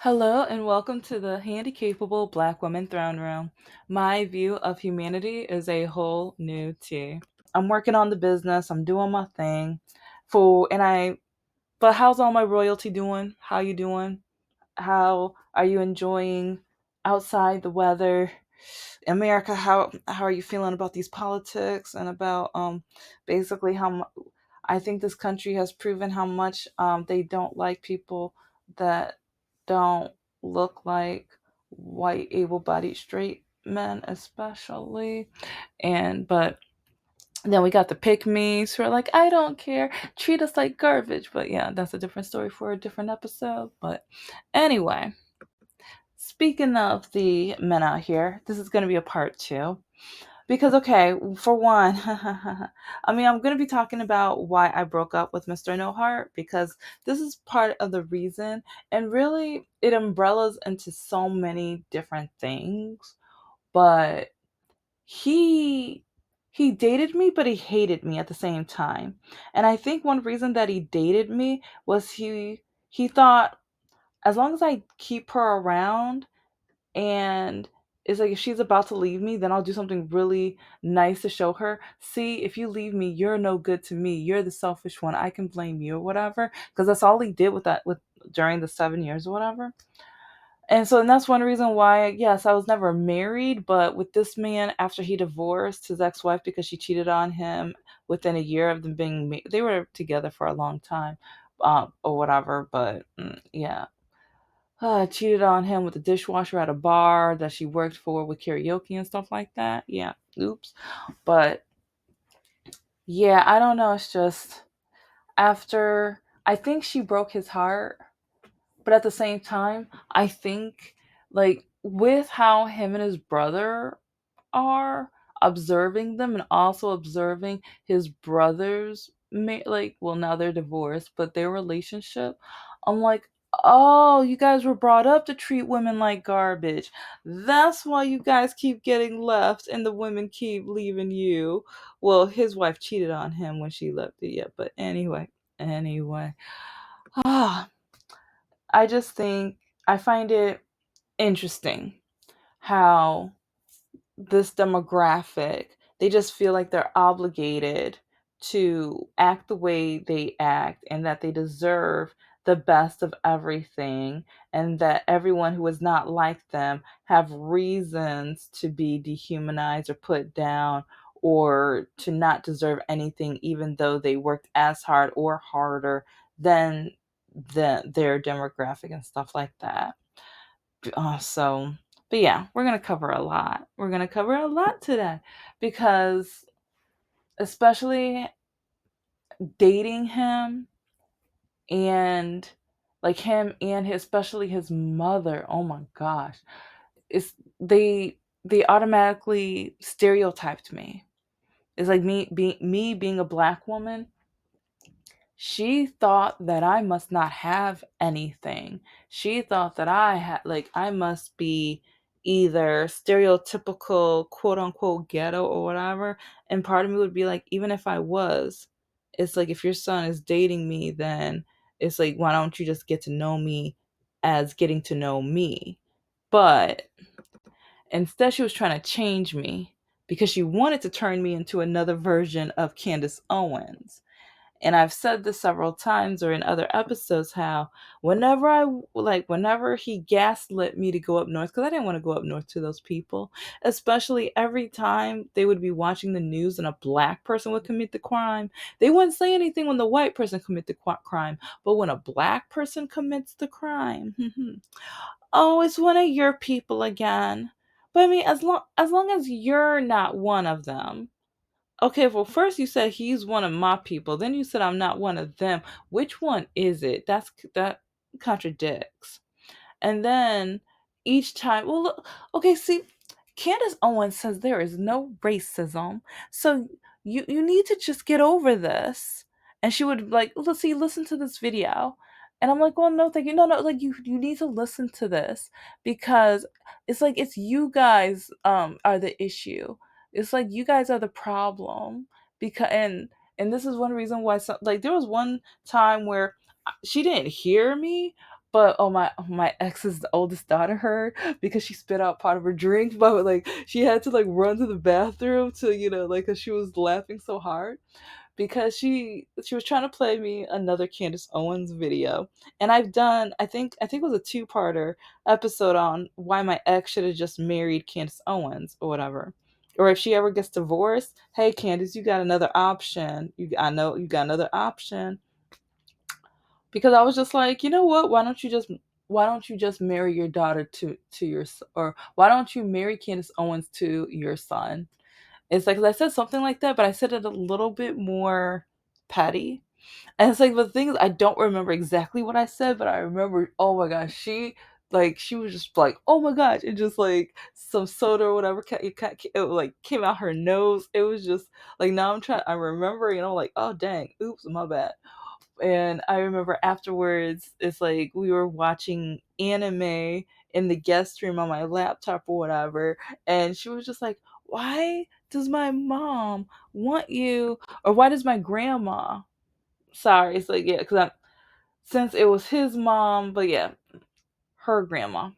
Hello and welcome to the Handicapable Black Woman Throne Room. My view of humanity is a whole new tea. I'm working on the business, I'm doing my thing. But how's all my royalty doing? How you doing? How are you enjoying outside the weather? America, how are you feeling about these politics and about basically I think this country has proven how much they don't like people that don't look like white able-bodied straight men especially. But then we got the pick me's who are like, I don't care, treat us like garbage. But yeah, that's a different story for a different episode. But anyway, speaking of the men out here, this is going to be a part two. Because, okay, for one, I'm going to be talking about why I broke up with Mr. No Heart, because this is part of the reason. And really, it umbrellas into so many different things. But he. He dated me, but he hated me at the same time. And I think one reason that he dated me was he thought as long as I keep her around, and it's like if she's about to leave me, then I'll do something really nice to show her. See, if you leave me, you're no good to me. You're the selfish one. I can blame you or whatever. Because that's all he did with during the 7 years or whatever. And that's one reason why, yes, I was never married, but with this man, after he divorced his ex-wife because she cheated on him within a year of them being they were together for a long time, or whatever. But yeah, cheated on him with a dishwasher at a bar that she worked for with karaoke and stuff like that. Yeah, oops. But yeah, I don't know. It's just after I think she broke his heart, but at the same time, I think like with how him and his brother are, observing them and also observing his brothers like, well, now they're divorced, but their relationship, I'm like, oh, you guys were brought up to treat women like garbage. That's why you guys keep getting left and the women keep leaving you. Well, his wife cheated on him when she left it, yeah, but anyway. Ah, I just think I find it interesting how this demographic, they just feel like they're obligated to act the way they act and that they deserve the best of everything, and that everyone who is not like them have reasons to be dehumanized or put down or to not deserve anything, even though they worked as hard or harder than their demographic and stuff like that. So, but yeah, we're going to cover a lot. We're going to cover a lot today because, especially dating him and like him and especially his mother. Oh my gosh. It's they automatically stereotyped me. It's like me being a black woman. She thought that I must not have anything. She thought that I must be either stereotypical, quote unquote, ghetto or whatever. And part of me would be like, even if I was, it's like, if your son is dating me, then it's like, why don't you just get to know me as getting to know me? But instead, she was trying to change me because she wanted to turn me into another version of Candace Owens. And I've said this several times or in other episodes how whenever he gaslit me to go up north, because I didn't want to go up north to those people, especially every time they would be watching the news and a black person would commit the crime. They wouldn't say anything when the white person commit the crime, but when a black person commits the crime, oh, it's one of your people again. But I mean, as long as you're not one of them. Okay, well, first you said he's one of my people. Then you said I'm not one of them. Which one is it? That contradicts. And then each time, well, look, okay, see, Candace Owens says there is no racism, so you need to just get over this. And she would like, let's see, listen to this video. And I'm like, well, no, thank you. No, no, like you need to listen to this because it's like it's you guys are the issue. It's like you guys are the problem because and this is one reason why like there was one time where she didn't hear me, But oh, my ex's oldest daughter heard because she spit out part of her drink, but like she had to like run to the bathroom to, like, cause she was laughing so hard because she was trying to play me another Candace Owens video. And I think it was a two-parter episode on why my ex should have just married Candace Owens or whatever. Or if she ever gets divorced, hey Candace, you got another option. I know you got another option. Because I was just like, you know what? Why don't you just marry your daughter to your or why don't you marry Candace Owens to your son? It's like 'cause I said something like that, but I said it a little bit more petty. And it's like the thing is, I don't remember exactly what I said, but I remember, oh my gosh, she was just like, oh my gosh, and just like some soda or whatever, it like came out her nose. It was just like now I'm remembering, and I'm like, oh dang, oops, my bad. And I remember afterwards, it's like we were watching anime in the guest room on my laptop or whatever, and she was just like, "Why does my mom want you, or why does my grandma?" Sorry, it's like yeah, because since it was his mom, but yeah, her grandma.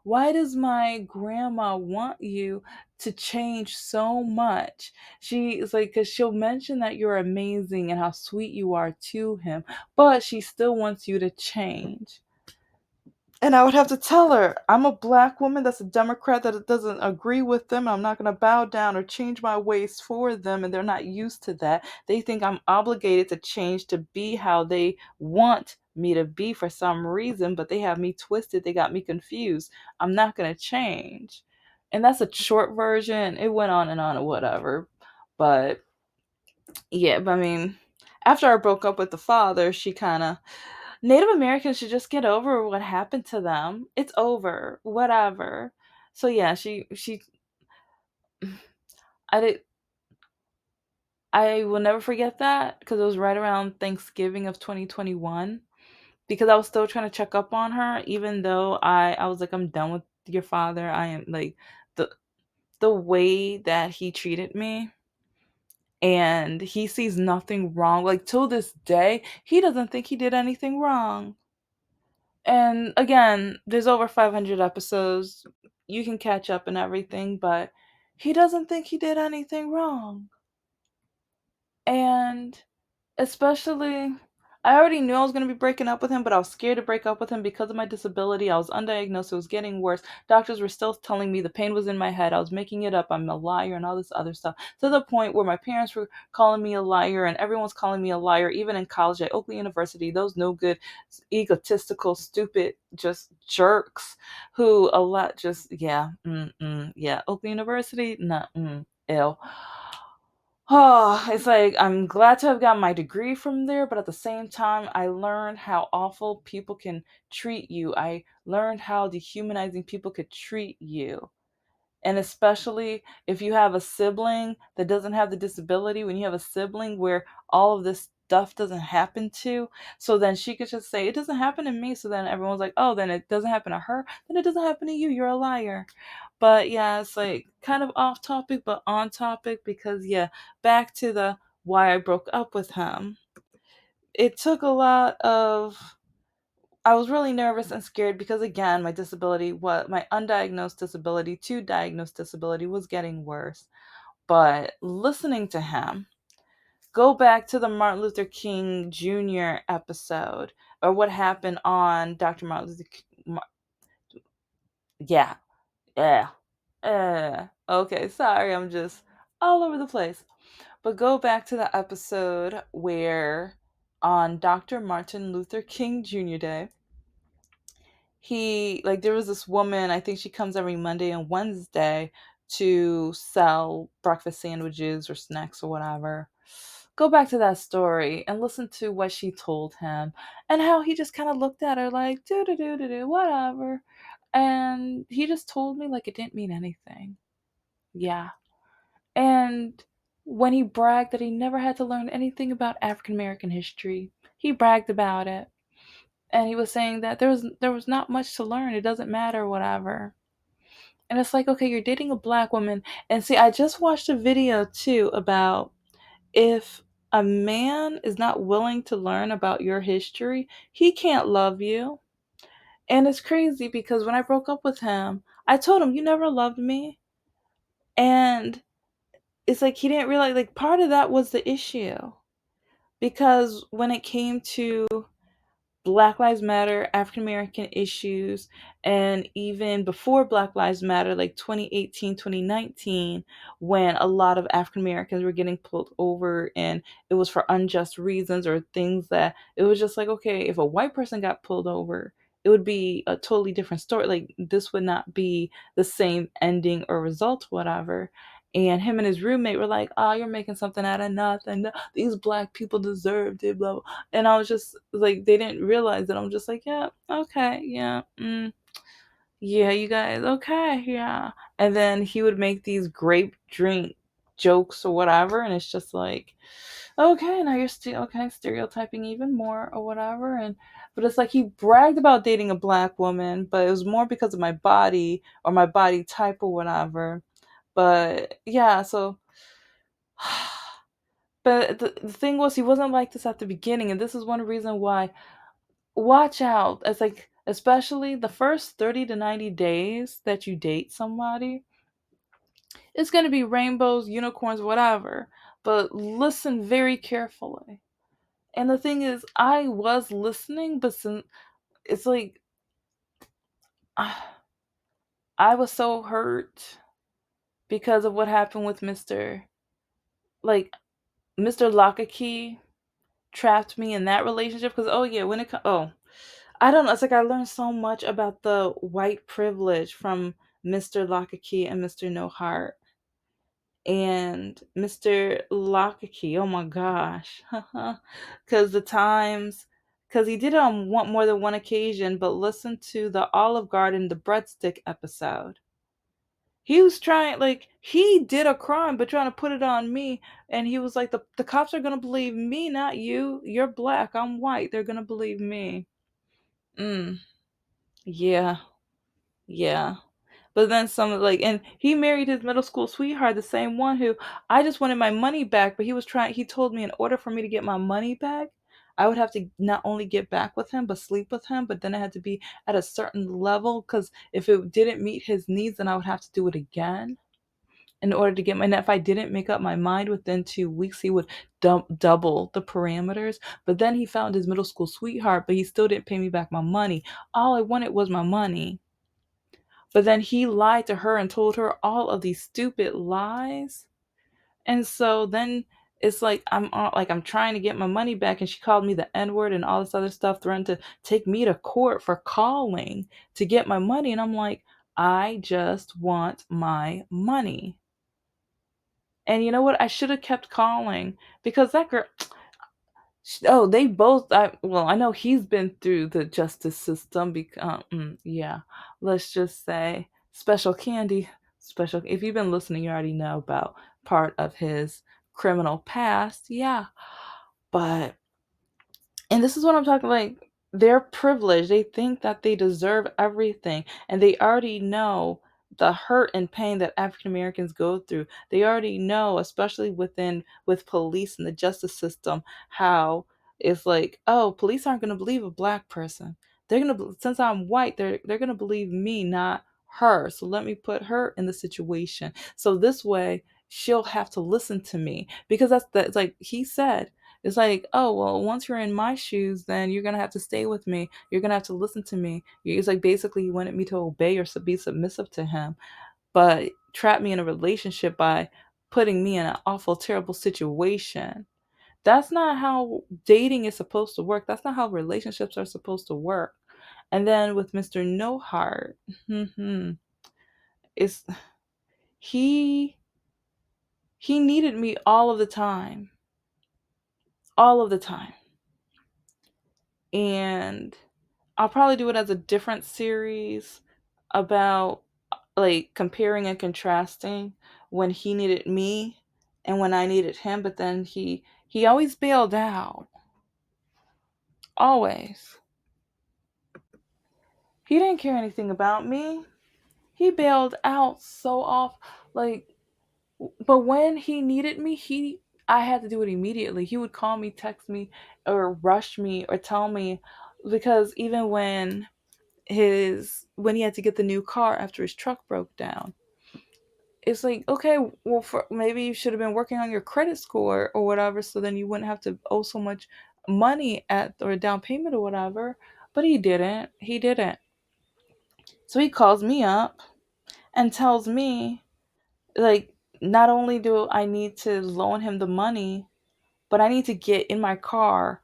Why does my grandma want you to change so much? She is like, because she'll mention that you're amazing and how sweet you are to him, but she still wants you to change. And I would have to tell her, I'm a black woman that's a Democrat that doesn't agree with them. I'm not going to bow down or change my ways for them. And they're not used to that. They think I'm obligated to change to be how they want me to be for some reason, but they have me twisted. They got me confused. I'm not going to change. And that's a short version. It went on and on and whatever. But yeah, but I mean, after I broke up with the father, she kind of Native Americans should just get over what happened to them. It's over. Whatever. So yeah, she I did I will never forget that because it was right around Thanksgiving of 2021 because I was still trying to check up on her even though I was like I'm done with your father. I am like the the way that he treated me, and he sees nothing wrong. Like till this day, he doesn't think he did anything wrong. And again, there's over 500 episodes. You can catch up and everything, but he doesn't think he did anything wrong. And especially, I already knew I was going to be breaking up with him, but I was scared to break up with him because of my disability. I was undiagnosed. It was getting worse. Doctors were still telling me the pain was in my head. I was making it up. I'm a liar and all this other stuff. To the point where my parents were calling me a liar and everyone's calling me a liar, even in college at Oakland University. Those no good, egotistical, stupid, just jerks who a lot just, yeah, yeah. Oakland University, nah, ew. Oh, it's like I'm glad to have gotten my degree from there, but at the same time, I learned how awful people can treat you. I learned how dehumanizing people could treat you. And especially if you have a sibling that doesn't have the disability, when you have a sibling where all of this stuff doesn't happen to, so then she could just say, it doesn't happen to me. So then everyone's like, oh, then it doesn't happen to her. Then it doesn't happen to you. You're a liar. But yeah, it's like kind of off topic, but on topic because, yeah, back to the why I broke up with him. It took a lot of I was really nervous and scared because again, my disability, what my undiagnosed disability to diagnosed disability was getting worse. But listening to him, go back to the Martin Luther King Jr. episode or what happened on Dr. Martin Luther King. Yeah, yeah, okay, sorry, I'm just all over the place. But go back to the episode where on Dr. Martin Luther King Jr. Day, he like there was this woman, I think she comes every Monday and Wednesday to sell breakfast sandwiches or snacks or whatever. Go back to that story and listen to what she told him and how he just kind of looked at her like do whatever, and he just told me like it didn't mean anything. Yeah. And when he bragged that he never had to learn anything about African American history, he bragged about it, and he was saying that there was not much to learn. It doesn't matter, whatever. And it's like, okay, you're dating a black woman, and see, I just watched a video too about if a man is not willing to learn about your history, he can't love you. And it's crazy because when I broke up with him, I told him, "You never loved me." And it's like he didn't realize, like, part of that was the issue. Because when it came to Black Lives Matter, African American issues, and even before Black Lives Matter, like 2018, 2019, when a lot of African Americans were getting pulled over and it was for unjust reasons or things that it was just like, okay, if a white person got pulled over, it would be a totally different story. Like, this would not be the same ending or result, whatever. And him and his roommate were like, "Oh, you're making something out of nothing. These black people deserved it, blah, blah." And I was just like, they didn't realize that. I'm just like, yeah, okay, yeah, yeah, you guys, okay, yeah. And then he would make these grape drink jokes or whatever, and it's just like, okay, now you're still okay, stereotyping even more or whatever. And but it's like he bragged about dating a black woman, but it was more because of my body or my body type or whatever. But yeah, so but the thing was, he wasn't like this at the beginning, and this is one reason why. Watch out. It's like, especially the first 30 to 90 days that you date somebody, it's going to be rainbows, unicorns, whatever. But listen very carefully. And the thing is, I was listening, but since it's like, I was so hurt because of what happened with like, Mr. Lockakey trapped me in that relationship. Because, oh, yeah, when it comes, oh, I don't know. It's like I learned so much about the white privilege from Mr. Lockakey and Mr. No Heart. And Mr. Lockakey, oh my gosh. Because because he did it on more than one occasion, but listen to the Olive Garden, the breadstick episode. He was trying, like, he did a crime, but trying to put it on me. And he was like, the cops are going to believe me, not you. You're black. I'm white. They're going to believe me. Mm, yeah. Yeah. But then some, like, and he married his middle school sweetheart, the same one who I just wanted my money back, but he told me in order for me to get my money back, I would have to not only get back with him, but sleep with him, but then it had to be at a certain level, because if it didn't meet his needs, then I would have to do it again in order to get my, and if I didn't make up my mind within 2 weeks, he would double the parameters. But then he found his middle school sweetheart, but he still didn't pay me back my money. All I wanted was my money. But then he lied to her and told her all of these stupid lies. And so then it's like I'm trying to get my money back, and she called me the N-word and all this other stuff, threatened to take me to court for calling to get my money. And I'm like, I just want my money. And you know what? I should have kept calling, because that girl, oh, they both. Well, I know he's been through the justice system. Because, yeah, let's just say special candy, special. If you've been listening, you already know about part of his criminal past. Yeah, but and this is what I'm talking, like, they're privileged. They think that they deserve everything, and they already know the hurt and pain that African Americans go through. They already know, especially with police and the justice system, how it's like, oh, police aren't going to believe a black person. They're going to, since I'm white, they're going to believe me, not her. So let me put her in the situation. So this way she'll have to listen to me, because it's like he said, it's like, oh, well, once you're in my shoes, then you're going to have to stay with me. You're going to have to listen to me. It's like basically he wanted me to obey or be submissive to him, but trapped me in a relationship by putting me in an awful, terrible situation. That's not how dating is supposed to work. That's not how relationships are supposed to work. And then with Mr. No Heart, it's he he needed me all of the time. All of the time. And I'll probably do it as a different series about, like, comparing and contrasting when he needed me and when I needed him, but then he always bailed out. Always. He didn't care anything about me. He bailed out so off, like, but when he needed me, he I had to do it immediately. He would call me, text me, or rush me or tell me, because even when his when he had to get the new car after his truck broke down. It's like, okay, well, maybe you should have been working on your credit score or whatever, so then you wouldn't have to owe so much money at or down payment or whatever. But he didn't. He didn't. So he calls me up and tells me, like, not only do I need to loan him the money, but I need to get in my car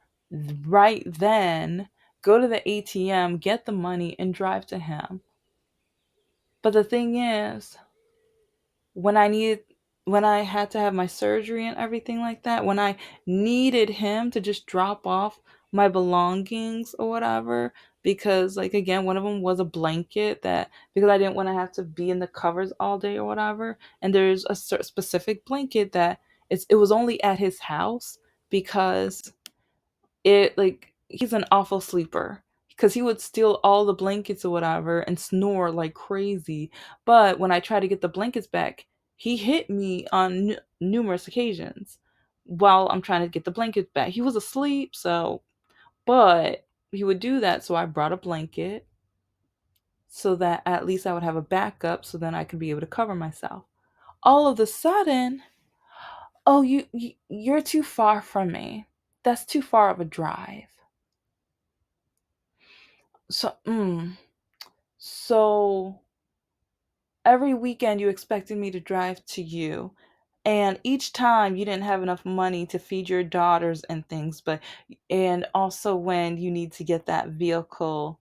right then, go to the ATM, get the money, and drive to him. But the thing is, when I needed when I had to have my surgery and everything like that, when I needed him to just drop off my belongings or whatever, because like again, one of them was a blanket that because I didn't want to have to be in the covers all day or whatever, and there's a specific blanket that it was only at his house because it like he's an awful sleeper because he would steal all the blankets or whatever and snore like crazy. But when I try to get the blankets back, he hit me on numerous occasions while I'm trying to get the blankets back. He was asleep, so but he would do that. So I brought a blanket so that at least I would have a backup, so then I could be able to cover myself. All of a sudden, oh, you're too far from me. That's too far of a drive. So, so every weekend you expected me to drive to you, and each time you didn't have enough money to feed your daughters and things, but and also when you need to get that vehicle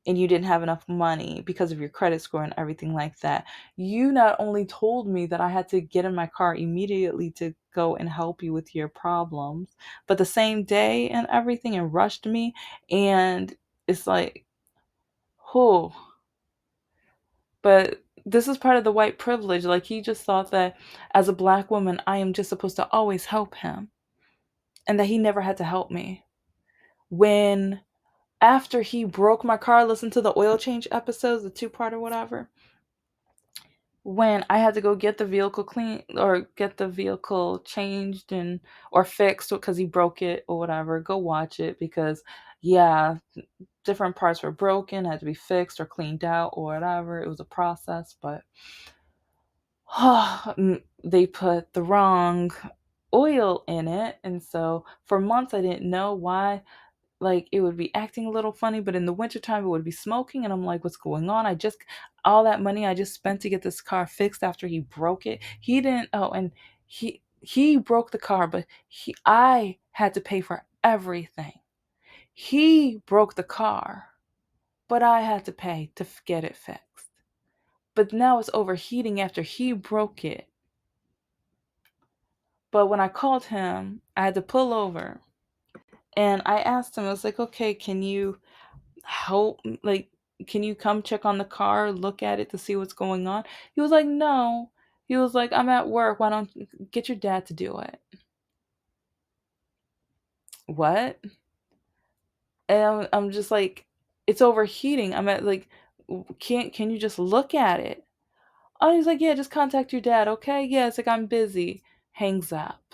and you didn't have enough money because of your credit score and everything like that. You not only told me that I had to get in my car immediately to go and help you with your problems, but the same day and everything and rushed me, and it's like, oh, but this is part of the white privilege. Like he just thought that as a black woman, I am just supposed to always help him and that he never had to help me. When after he broke my car, listen to the oil change episodes, the two-part or whatever. When I had to go get the vehicle clean or get the vehicle changed and or fixed because he broke it or whatever, go watch it because yeah, different parts were broken, had to be fixed or cleaned out or whatever. It was a process, but they put the wrong oil in it. And so for months, I didn't know why. Like it would be acting a little funny, but in the wintertime, it would be smoking. And I'm like, what's going on? All that money I just spent to get this car fixed after he broke it. He didn't, oh, and he broke the car, but I had to pay for everything. He broke the car, but I had to pay to get it fixed. But now it's overheating after he broke it. But when I called him, I had to pull over and I asked him, I was like, okay, can you help? Like, can you come check on the car, look at it to see what's going on? He was like, no. He was like, I'm at work. Why don't you get your dad to do it? What? And I'm just like, it's overheating. I'm at like, can you just look at it? Oh, he's like, yeah, just contact your dad. Okay. Yeah. It's like, I'm busy. Hangs up.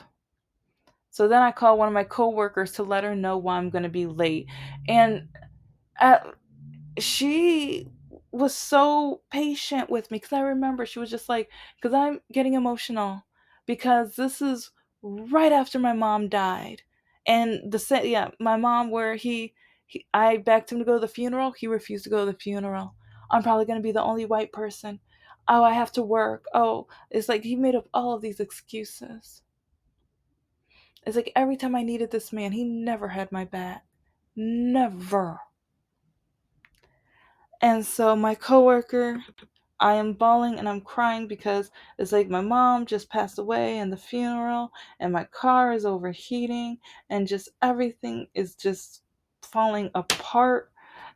So then I call one of my coworkers to let her know why I'm going to be late. And at, she was so patient with me because I remember she was just like, because I'm getting emotional because this is right after my mom died. And yeah, my mom, where I begged him to go to the funeral. He refused to go to the funeral. I'm probably going to be the only white person. Oh, I have to work. Oh, it's like he made up all of these excuses. It's like every time I needed this man, he never had my back. Never. And so my coworker, I am bawling and I'm crying because it's like my mom just passed away in the funeral and my car is overheating and just everything is just falling apart.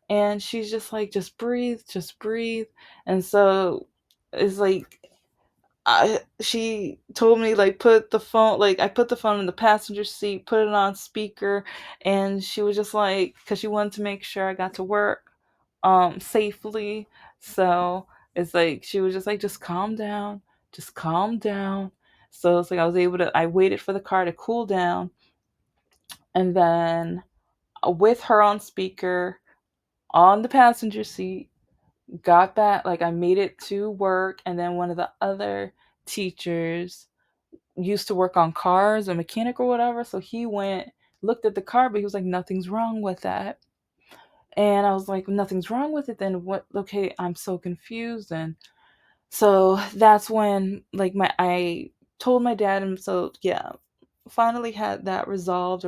And she's just like, just breathe, just breathe. And so it's like she told me like put the phone like I put the phone in the passenger seat, put it on speaker, and she was just like because she wanted to make sure I got to work safely. So it's like she was just like just calm down, just calm down. So it's like I waited for the car to cool down, and then with her on speaker on the passenger seat, got back, like I made it to work, and then one of the other teachers used to work on cars, a mechanic or whatever, so he went, looked at the car, but he was like, nothing's wrong with that. And I was like, nothing's wrong with it, then what? Okay, I'm so confused. And so that's when, like, my I told my dad, and so yeah, finally had that resolved.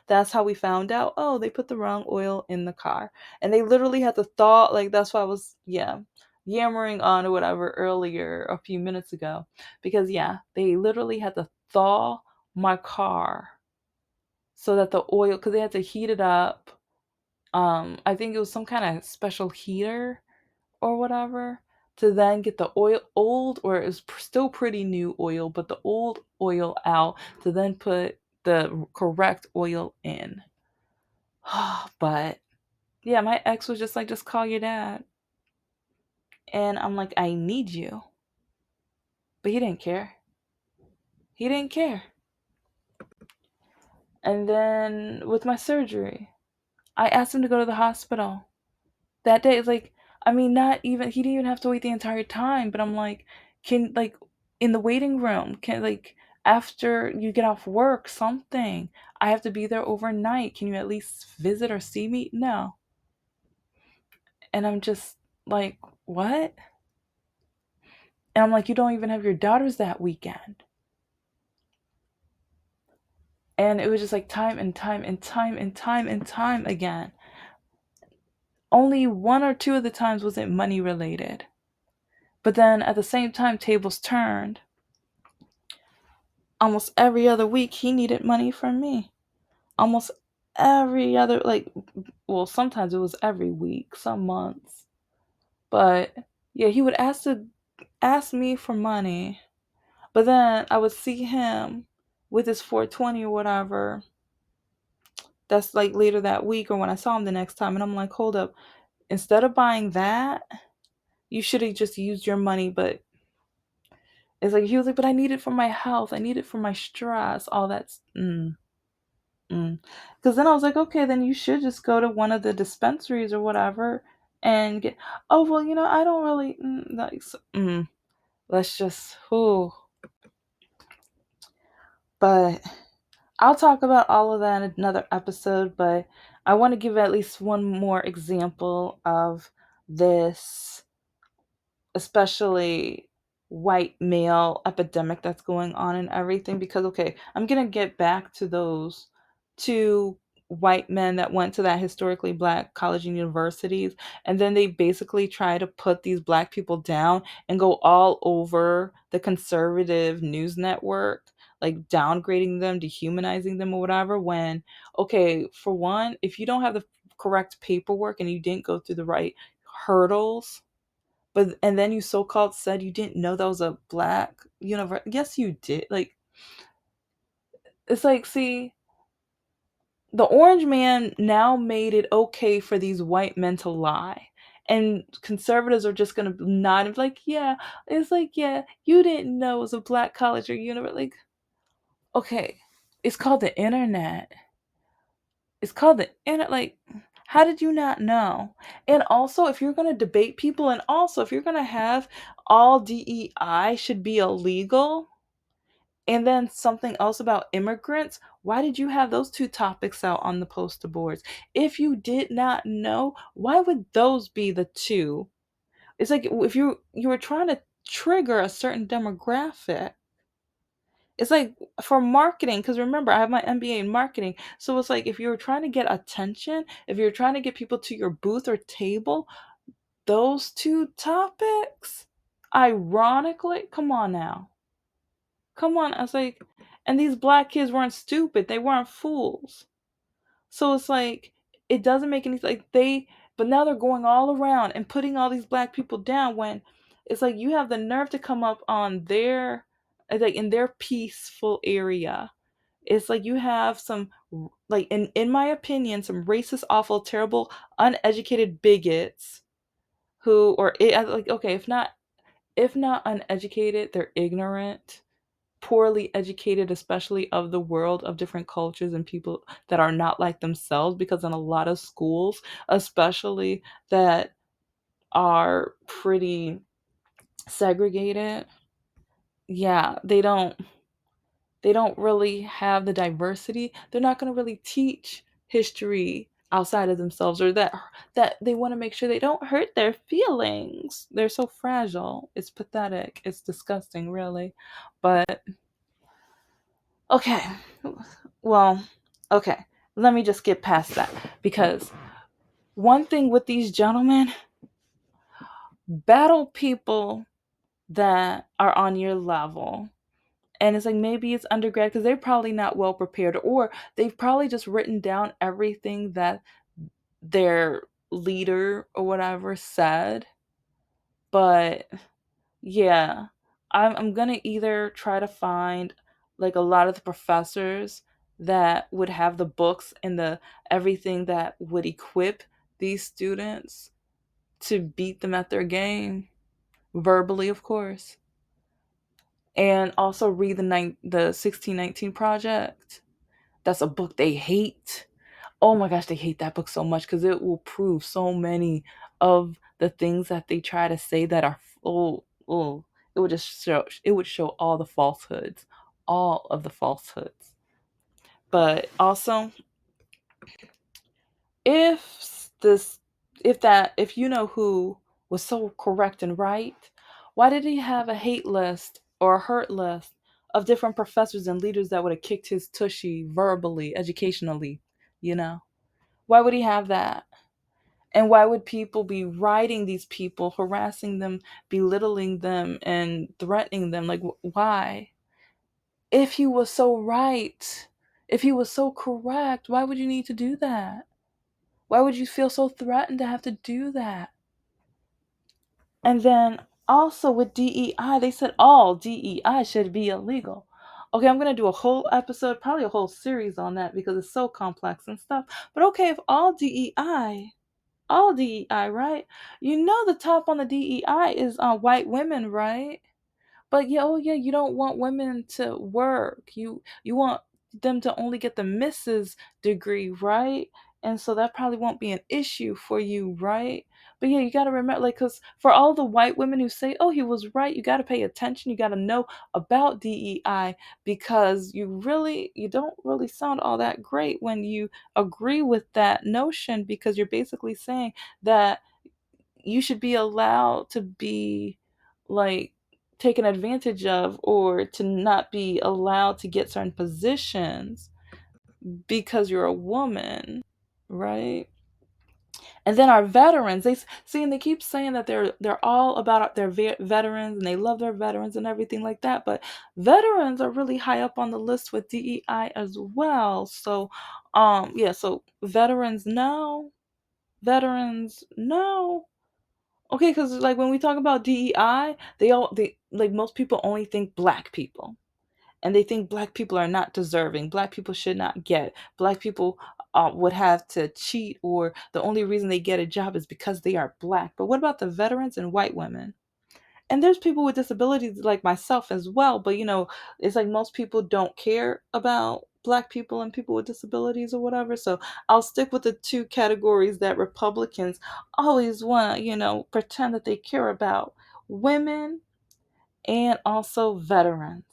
That's how we found out. Oh, they put the wrong oil in the car, and they literally had to thaw. Like that's why I was, yeah, yammering on or whatever earlier a few minutes ago, because yeah, they literally had to thaw my car so that the oil, because they had to heat it up. I think it was some kind of special heater or whatever, to then get the oil, old, or it was still pretty new oil, but the old oil out, to then put the correct oil in. But yeah, my ex was just like, just call your dad. And I'm like, I need you. But he didn't care. He didn't care. And then with my surgery, I asked him to go to the hospital. That day is like, I mean, not even, he didn't even have to wait the entire time, but I'm like, can, like, in the waiting room, can, like, after you get off work, something, I have to be there overnight, can you at least visit or see me? No. And I'm just like, what? And I'm like, you don't even have your daughters that weekend. And it was just like time and time and time and time and time again. Only one or two of the times wasn't money related, but then at the same time, tables turned. Almost every other week he needed money from me. Almost every other, like, well, sometimes it was every week, some months. But yeah, he would ask me for money. But then I would see him with his 420 or whatever. That's like later that week or when I saw him the next time, and I'm like, "Hold up. Instead of buying that, you should have just used your money." But it's like he was like, "But I need it for my health. I need it for my stress, all that's mm. Because then I was like, okay, then you should just go to one of the dispensaries or whatever and get. Oh well, I don't really like. Let's just. Who? But I'll talk about all of that in another episode. But I want to give at least one more example of this, especially white male epidemic that's going on and everything, because okay, I'm going to get back to those two white men that went to that historically black college and universities, and then they basically try to put these black people down and go all over the conservative news network, like downgrading them, dehumanizing them or whatever, when okay, for one, if you don't have the correct paperwork and you didn't go through the right hurdles, but and then you so-called said you didn't know that was a black universe. Yes, you did. Like, it's like, see, the orange man now made it okay for these white men to lie. And conservatives are just gonna nod and be like, yeah, it's like, yeah, you didn't know it was a black college or universe. Like, okay, it's called the internet. It's called the internet. Like, how did you not know? And also, if you're gonna debate people, and also if you're gonna have all DEI should be illegal, and then something else about immigrants, why did you have those two topics out on the poster boards? If you did not know, why would those be the two? It's like if you were trying to trigger a certain demographic. It's like for marketing, because remember, I have my MBA in marketing. So it's like if you were trying to get attention, if you're trying to get people to your booth or table, those two topics, ironically, come on now. Come on. I was like, and these black kids weren't stupid. They weren't fools. So it's like, it doesn't make any, like, but now they're going all around and putting all these black people down when it's like you have the nerve to come up on their, like, in their peaceful area. It's like you have some, like, in my opinion, some racist, awful, terrible, uneducated bigots who, like, okay, if not uneducated, they're ignorant, poorly educated, especially of the world, of different cultures and people that are not like themselves, because in a lot of schools, especially that are pretty segregated, yeah, they don't really have the diversity. They're not going to really teach history outside of themselves, or that they want to make sure they don't hurt their feelings. They're so fragile. It's pathetic. It's disgusting, really. But okay. Well, okay. Let me just get past that, because one thing with these gentlemen, battle people that are on your level. And it's like, maybe it's undergrad because they're probably not well prepared, or they've probably just written down everything that their leader or whatever said. But yeah, I'm gonna either try to find like a lot of the professors that would have the books and the everything that would equip these students to beat them at their game, verbally, of course, and also read the 1619 Project. That's a book they hate. Oh my gosh, they hate that book so much because it will prove so many of the things that they try to say that are it would just show all the falsehoods, all of the falsehoods. But also, if this if you know who was so correct and right, why did he have a hate list or a hurt list of different professors and leaders that would have kicked his tushy verbally, educationally, you know? Why would he have that? And why would people be writing these people, harassing them, belittling them, and threatening them? Like, why? If he was so right, if he was so correct, why would you need to do that? Why would you feel so threatened to have to do that? And then also with DEI, they said all DEI should be illegal. Okay, I'm going to do a whole episode, probably a whole series on that because it's so complex and stuff. But okay, if all DEI, right? You know the top on the DEI is white women, right? But yeah, oh yeah, you don't want women to work. You want them to only get the Mrs. degree, right? And so that probably won't be an issue for you, right? But yeah, you got to remember, like, because for all the white women who say, oh, he was right, you got to pay attention. You got to know about DEI, because you don't really sound all that great when you agree with that notion, because you're basically saying that you should be allowed to be like taken advantage of, or to not be allowed to get certain positions because you're a woman, right? And then our veterans, see, and they keep saying that they're all about their veterans, and they love their veterans and everything like that, but veterans are really high up on the list with DEI as well. So yeah, so veterans no. Okay, because like when we talk about DEI, they like most people only think black people, and they think black people are not deserving. Black people should not get. Black people would have to cheat, or the only reason they get a job is because they are black. But what about the veterans and white women? And there's people with disabilities like myself as well, but it's like most people don't care about black people and people with disabilities or whatever. So I'll stick with the two categories that Republicans always want to pretend that they care about: women and also veterans.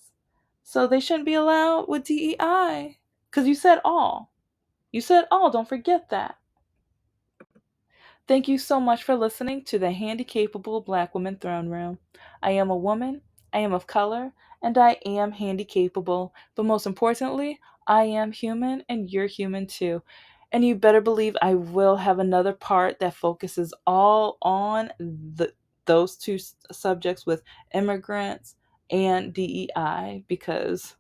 So they shouldn't be allowed with DEI, because you said all, don't forget that. Thank you so much for listening to the Handicapable Black Woman Throne Room. I am a woman, I am of color, and I am handicapable. But most importantly, I am human, and you're human too. And you better believe I will have another part that focuses all on those two subjects, with immigrants and DEI, because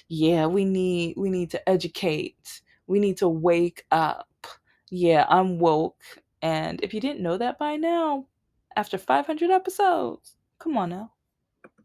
yeah, we need to educate. We need to wake up. Yeah, I'm woke. And if you didn't know that by now, after 500 episodes, come on now.